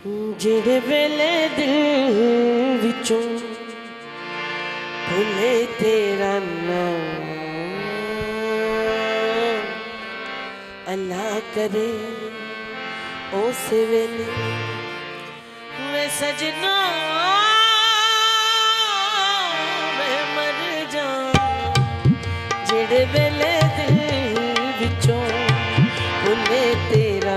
जिहड़े वेले दिल विचों भुले तेरा नाम, अल्लाह करे उस वेले वे सजना मैं मर जाऊं। जिहड़े वेले दिल विचों भुले तेरा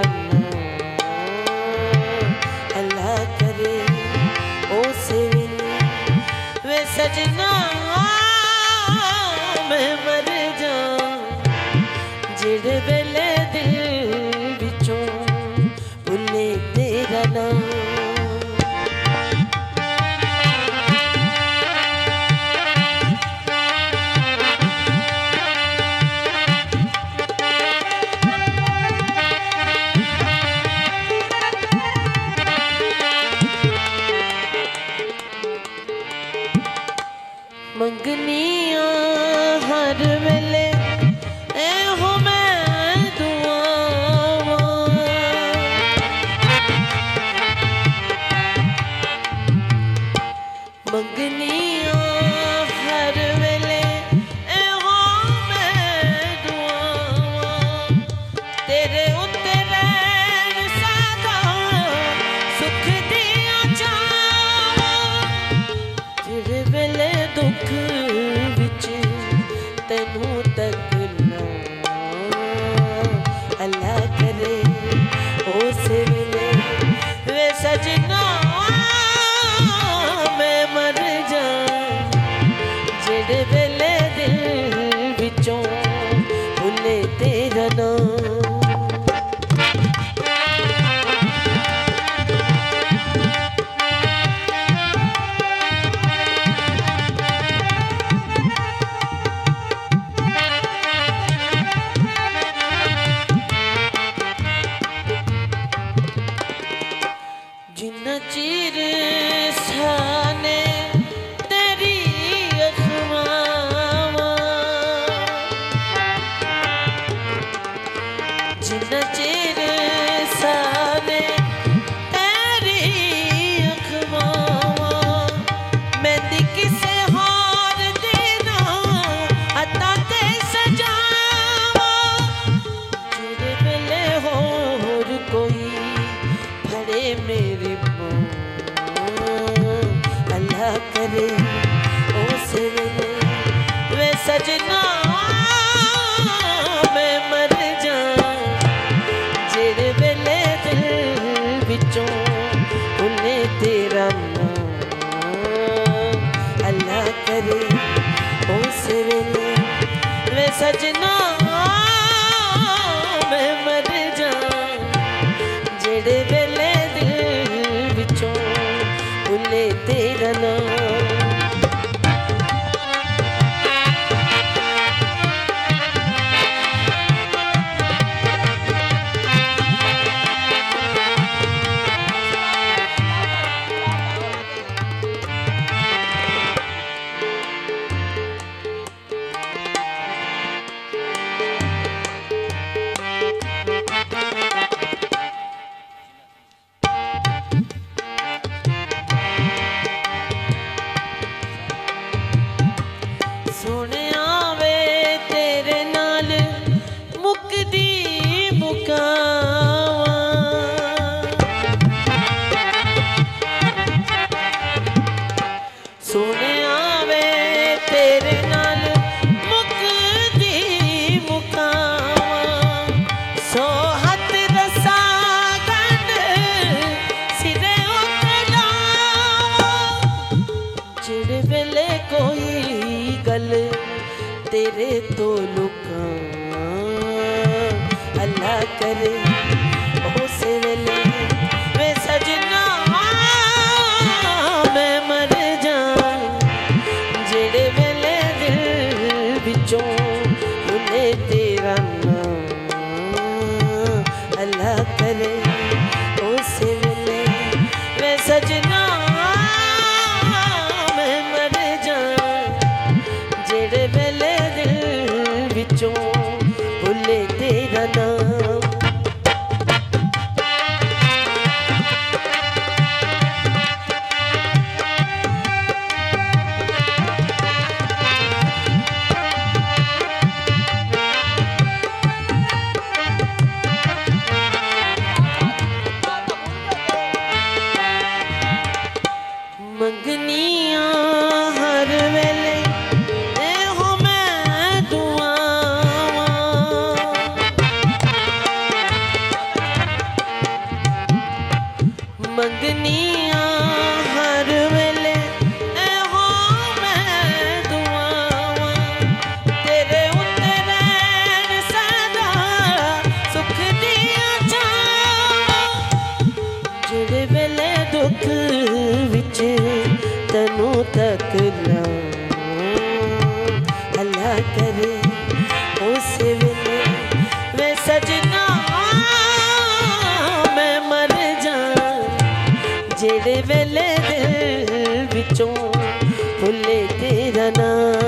सजना मैं मर जाऊं। जिहड़े वेले दिल विचों भुले तेरा नाम। मंगनिया हर वेले एहो मैं दुआवां, मंगनिया हर वेले एहो मैं दुआवां। तेरे उत्ते रैन सदा सुख दिया चावां। जिहड़े वेले दुख विच तैनू तकना, अल्लाह करे उस वेले वे सजना मैं मर जाऊं। जिहड़े वेले दिल विचों भुले तेरा नाम। जिन्ना चिर साने तेरी अखवावां, जिन्ना चिर साने तेरी अखवावां। मेहंदी किसे होर देना अता ते सजावां। जिहड़े वेले होर कोई फड़े मेरी अल्लाह करे उस वेले वे सजना मैं मर जाऊं। जिहड़े वेले दिल विचों भुले तेरा नाम, अल्लाह करे उस वेले वे सजना मैं मर जाऊं। जिहड़े वेले दिल विचों भुले तेरा नाम। सोहणिया वे तेरे नाल मुकदी मुकावां। सोहणिया वे तेरे नाल मुकदी मुकावां। सौ हथ रसा गंढ सिरे उते लावां। जिहड़े वेले कोई गल तेरे तो लुकां, अल्लाह करे उस वेले वे सजना मैं मर जाऊं। जिहड़े वेले दिल विचों भुले तेरा नाम, अल्लाह करे उस वेले वे सजना मैं मर जाऊं। जिहड़े वेले दिल विचों भुले तेरा नाम। अकला अल्लाह करे उस वेले वे सजना मैं मर जा जेड़े वेले दिल विचों भुले तेरा नाम